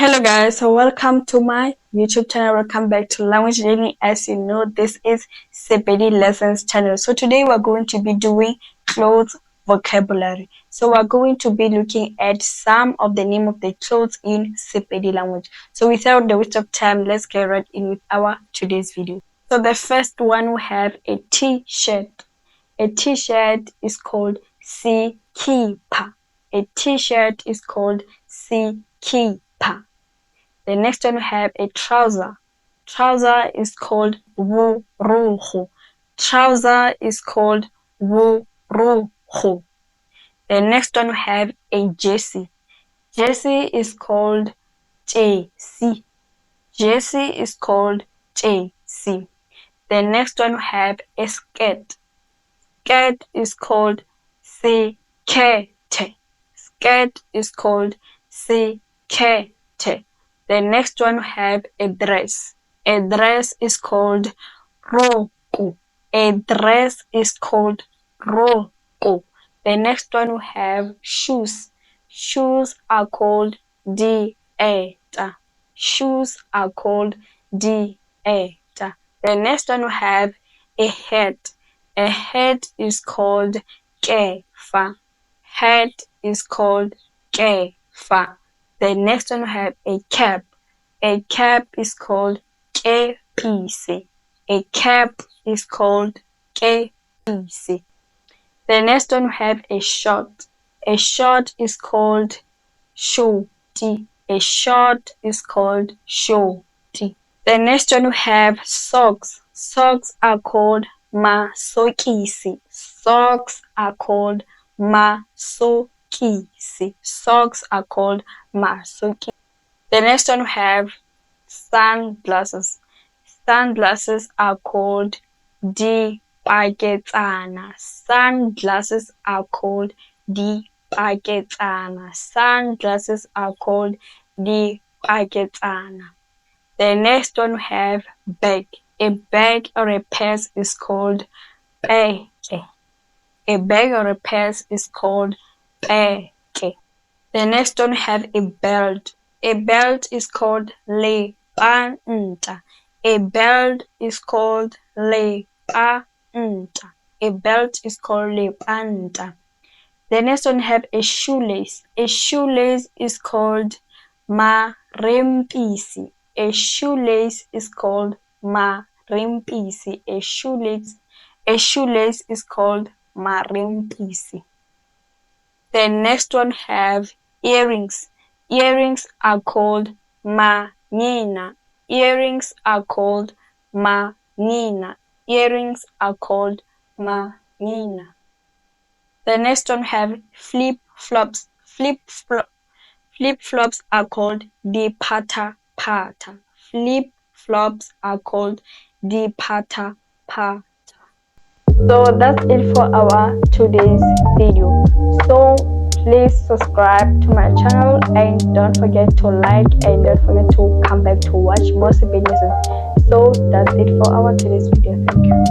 Hello guys, so welcome to my YouTube channel. Welcome back to Language Learning. As you know, this is Sepedi Lessons channel. So today we're going to be doing clothes vocabulary. So we're going to be looking at some of the name of the clothes in Sepedi language. So without the waste of time, let's get right in with our today's video. So the first one, we have a t-shirt. A t-shirt is called sikipa. A t-shirt is called sikipa. The next one, we have a trouser. Trouser is called vuruhu. Trouser is called vuruhu. The next one, we have a jersey. Jersey is called jesi. Jersey is called jesi. The next one, we have a skirt. Skirt is called sekete. Skirt is called sekete. The next one, we have a dress. A dress is called roku. A dress is called roku. The next one, we have shoes. Shoes are called dieta. Shoes are called dieta. The next one, we have a hat. A hat is called kefa. Hat is called kefa. The next one, we have a cap. A cap is called kepisi. A cap is called kepisi. The next one, we have a short. A short is called shoti. A short is called shoti. The next one, we have socks. Socks are called masokisi. Socks are called masokisi. Socks are called masokisi. The next one, we have sunglasses. Sunglasses are called dipaketsana. Sunglasses are called dipaketsana. Sunglasses are called dipaketsana. The next one, we have bag. A bag or a purse is called peke. A bag or a purse is called peke. The next one, we have a belt. A belt is called lepanta. A belt is called lepanta. A belt is called lepanta. The next one, we have a shoelace. A shoelace is called marempisi. A shoelace is called marempisi. A shoelace is called marempisi. The next one, have earrings. Earrings are called manina. Earrings are called manina. Earrings are called manina. The next one, have flip-flops. Flip-flops are called dipata-pata. Flip-flops are called dipata-pata. So that's it for our today's video. So please subscribe to my channel and don't forget to like and don't forget to come back to watch more videos. So that's it for our today's video. Thank you.